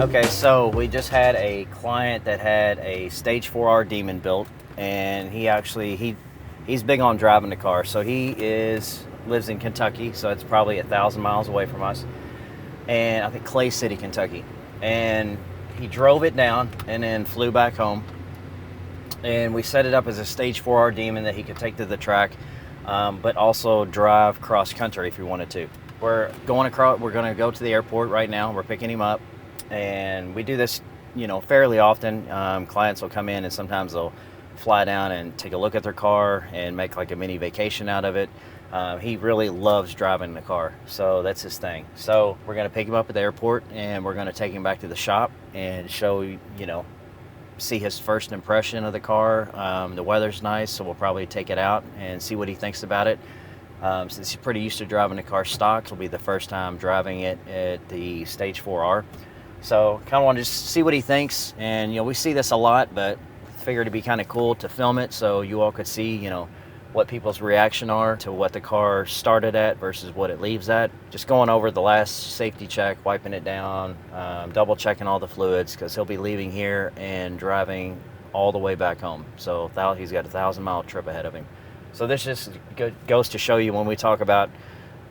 Okay, so we just had a client that had a Stage 4R Demon built, and he's big on driving the car. So lives in Kentucky, so it's probably 1,000 miles away from us, and I think Clay City, Kentucky. And he drove it down and then flew back home. And we set it up as a Stage 4R Demon that he could take to the track, but also drive cross country if he wanted to. We're going to go to the airport right now. We're picking him up, and we do this, fairly often. Clients will come in and sometimes they'll fly down and take a look at their car and make like a mini vacation out of it. He really loves driving the car, so that's his thing. So we're going to pick him up at the airport, and we're going to take him back to the shop and see his first impression of the car. The weather's nice, so we'll probably take it out and see what he thinks about it. Since he's pretty used to driving the car stock, it'll be the first time driving it at the Stage 4R. So kind of want to just see what he thinks. And, we see this a lot, but figured it'd be kind of cool to film it so you all could see, what people's reaction are to what the car started at versus what it leaves at. Just going over the last safety check, wiping it down, double checking all the fluids, because he'll be leaving here and driving all the way back home. So he's got a 1,000-mile trip ahead of him. So this just goes to show you when we talk about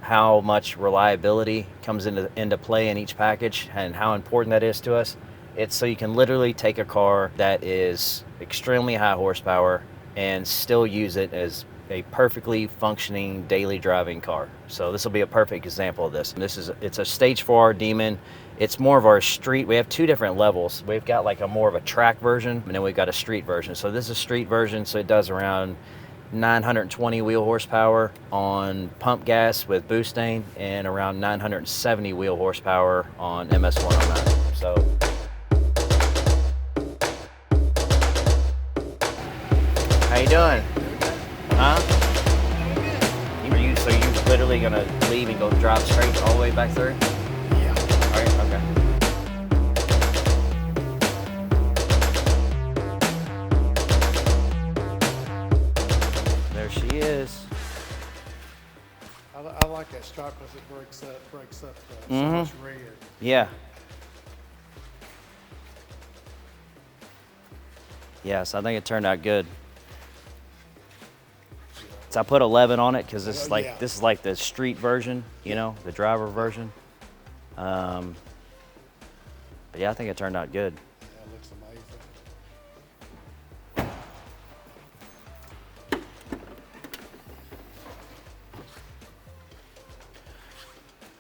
how much reliability comes into play in each package and how important that is to us. It's so you can literally take a car that is extremely high horsepower and still use it as a perfectly functioning daily driving car. So this will be a perfect example of this. It's a Stage 4R Demon. It's more of our street. We have two different levels. We've got like more of a track version, and then we've got a street version. So this is a street version, so it does around 920 wheel horsepower on pump gas with Bootsane and around 970 wheel horsepower on MS-109. So how you doing? Huh? So you're literally gonna leave and go drive straight all the way back through? Yeah. All right, okay. There she is. I like that stripe because it breaks up so much red. Yeah. Yes, I think it turned out good. So I put 11 on it because this is like the street version, the driver version. But yeah, I think it turned out good. Yeah, it looks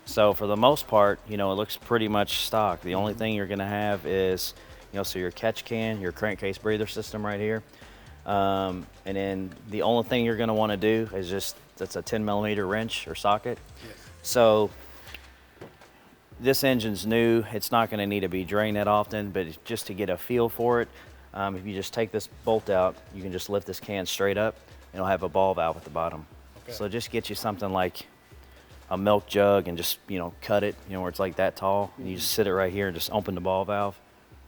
So for the most part, it looks pretty much stock. The only thing you're going to have is, so your catch can, your crankcase breather system right here. And then the only thing you're going to want to do is that's a 10 millimeter wrench or socket. Yes. So this engine's new. It's not going to need to be drained that often, but just to get a feel for it, if you just take this bolt out, you can just lift this can straight up, and it'll have a ball valve at the bottom. Okay. So just get you something like a milk jug and just, cut it, where it's like that tall. And you just sit it right here and just open the ball valve,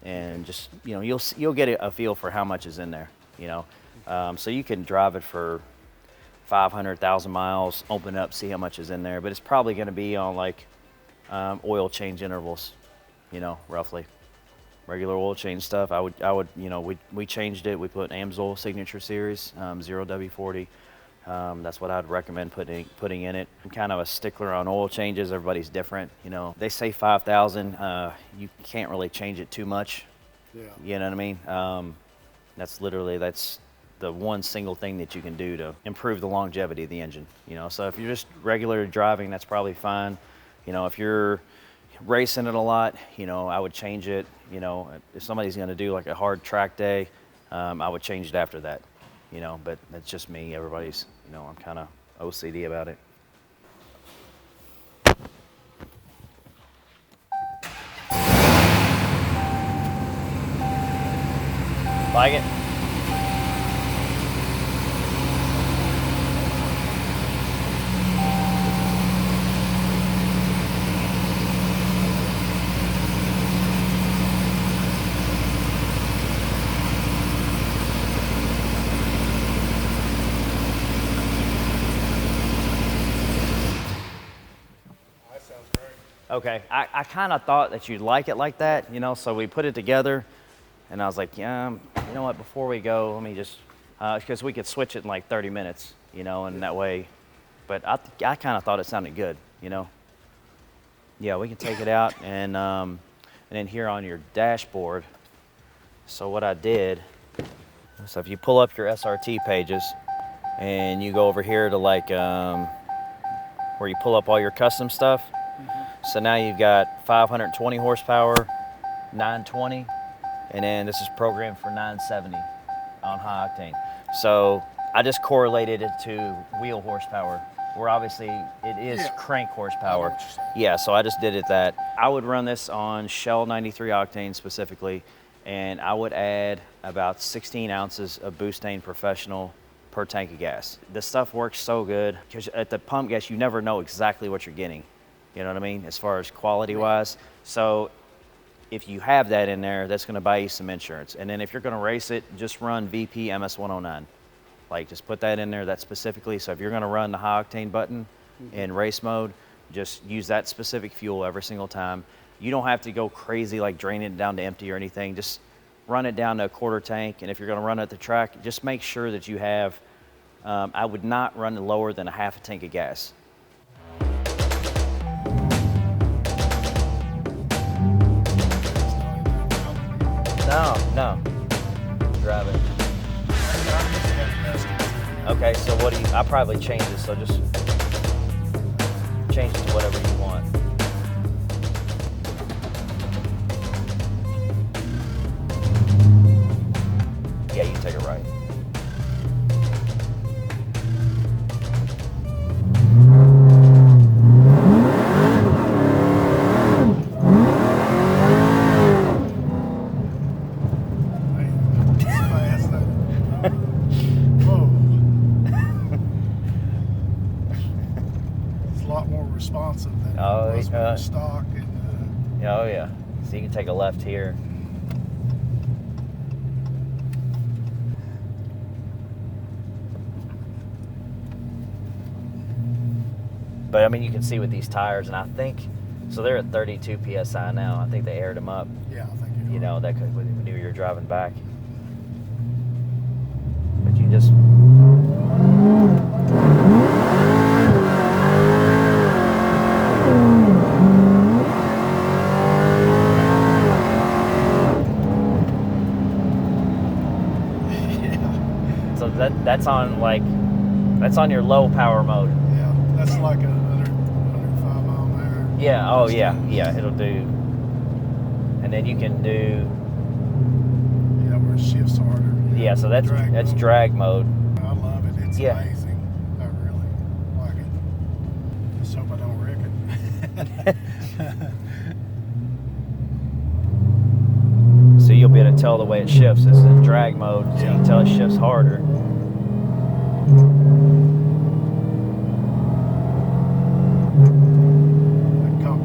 and just, you'll get a feel for how much is in there. So you can drive it for 500,000 miles, open it up, see how much is in there, but it's probably going to be on like oil change intervals, roughly. Regular oil change stuff. I would, we changed it. We put Amsoil Signature Series 0W40. That's what I'd recommend putting in it. I'm kind of a stickler on oil changes. Everybody's different. They say 5,000. You can't really change it too much. Yeah. You know what I mean? That's the one single thing that you can do to improve the longevity of the engine. So if you're just regular driving, that's probably fine. If you're racing it a lot, I would change it. If somebody's going to do like a hard track day, I would change it after that. But that's just me. Everybody's, I'm kind of OCD about it. Like it? That sounds great. Okay, I kind of thought that you'd like it like that, you know, so we put it together, and I was like, yeah, you know what, before we go, let me just, because we could switch it in like 30 minutes, you know, and that way, but I kind of thought it sounded good, you know. Yeah, we can take it out, and then here on your dashboard, so what I did, so if you pull up your SRT pages, and you go over here to like, where you pull up all your custom stuff, so now you've got 520 horsepower, 920, and then this is programmed for 970 on high octane. So I just correlated it to wheel horsepower, where obviously it is crank horsepower. Yeah, so I just did it that. I would run this on Shell 93 octane specifically, and I would add about 16 ounces of Bootsane Professional per tank of gas. This stuff works so good, because at the pump gas, you never know exactly what you're getting. You know what I mean? As far as quality wise. So if you have that in there, that's gonna buy you some insurance. And then if you're gonna race it, just run VP MS109. Like just put that in there, that specifically. So if you're gonna run the high octane button in race mode, just use that specific fuel every single time. You don't have to go crazy like draining it down to empty or anything. Just run it down to a quarter tank. And if you're gonna run it at the track, just make sure that you have, I would not run it lower than a half a tank of gas. No. Drive it. Okay, so what do you, I probably change it, so just change it to whatever you want. Yeah, you can take it right. Responsive than it was with stock. And, oh yeah, so you can take a left here. But I mean, you can see with these tires, and I think, so they're at 32 PSI now. I think they aired them up. Yeah, I think you know, that could, when you were driving back. But you just, that's on like, that's on your low power mode. Yeah, that's like a 105 mile an hour. Yeah, oh yeah, it'll do. And then you can do. Yeah, where it shifts harder. Yeah, so that's drag mode. I love it. It's amazing. I really like it. Just hope I don't wreck it. So you'll be able to tell the way it shifts. It's in drag mode, so you can tell it shifts harder.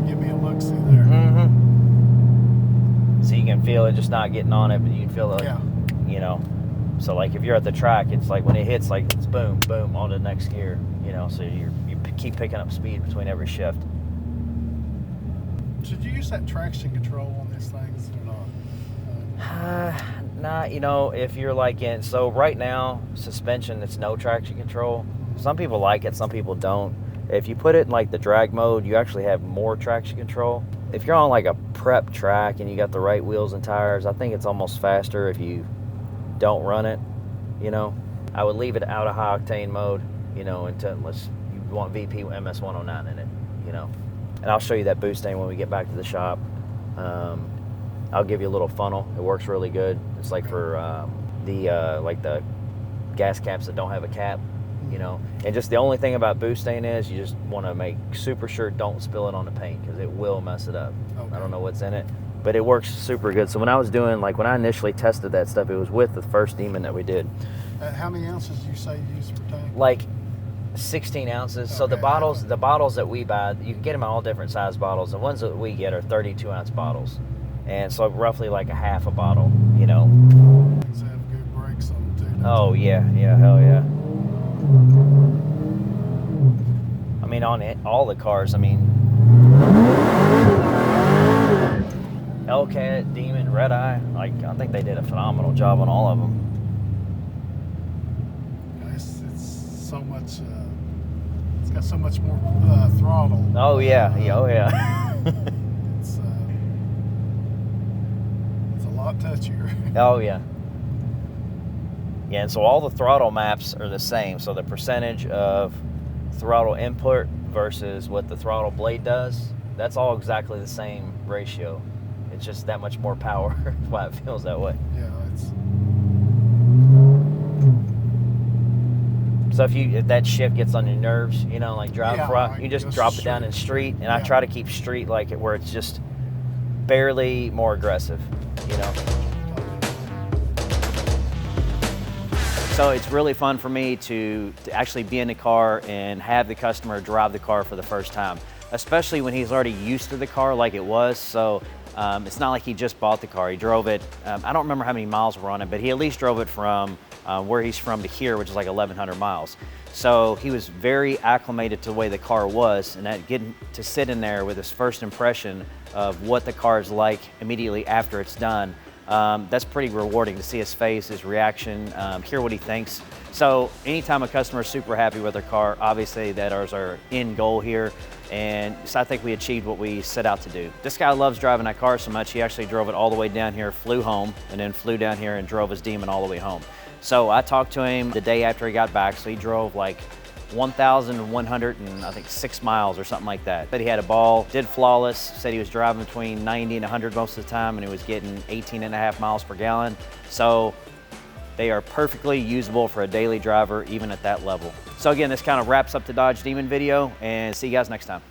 Give me a look-see there. So you can feel it just not getting on it, but you can feel it, like, you know. So like if you're at the track, it's like when it hits, like it's boom, boom, on to the next gear, you know. So you keep picking up speed between every shift. Should you use that traction control on these things or not? Nah, you know, if you're like in, so right now, suspension, it's no traction control. Some people like it, some people don't. If you put it in like the drag mode, you actually have more traction control. If you're on like a prep track and you got the right wheels and tires, I think it's almost faster if you don't run it, you know. I would leave it out of high octane mode, you know, unless you want VP MS109 in it, you know. And I'll show you that Bootsane when we get back to the shop. I'll give you a little funnel. It works really good. It's like for like the gas caps that don't have a cap, you know. And just the only thing about Bootsane is you just want to make super sure don't spill it on the paint, because it will mess it up. I don't know what's in it, but it works super good. So when I was doing, like when I initially tested that stuff, it was with the first Demon that we did. How many ounces do you say you use per tank? Like 16 ounces. So the bottles that we buy, you can get them in all different size bottles. The ones that we get are 32 ounce bottles. And so roughly like a half a bottle, you know. These have good brakes on them too. Oh yeah, hell yeah. I mean, on all the cars, I mean, Hellcat, Demon, Red Eye. Like, I think they did a phenomenal job on all of them. It's so much. It's got so much more throttle. Oh yeah, oh yeah. It's a lot touchier. Oh yeah. Yeah, and so all the throttle maps are the same. So the percentage of throttle input versus what the throttle blade does, that's all exactly the same ratio. It's just that much more power. That's why it feels that way. Yeah, So if that shift gets on your nerves, you know, like driving front, you just drop it down in street, and I try to keep street like it where it's just barely more aggressive, you know. So it's really fun for me to actually be in the car and have the customer drive the car for the first time, especially when he's already used to the car like it was. So it's not like he just bought the car. He drove it, I don't remember how many miles were on it, but he at least drove it from where he's from to here, which is like 1,100 miles. So he was very acclimated to the way the car was, and that getting to sit in there with his first impression of what the car is like immediately after it's done, that's pretty rewarding to see his face, his reaction, hear what he thinks. So anytime a customer is super happy with their car, obviously that is our end goal here. And so I think we achieved what we set out to do. This guy loves driving that car so much, he actually drove it all the way down here, flew home, and then flew down here and drove his Demon all the way home. So I talked to him the day after he got back, so he drove like 1,106 miles or something like that. But he had a ball, did flawless, said he was driving between 90 and 100 most of the time, and he was getting 18.5 miles per gallon. So they are perfectly usable for a daily driver, even at that level. So again, this kind of wraps up the Dodge Demon video, and see you guys next time.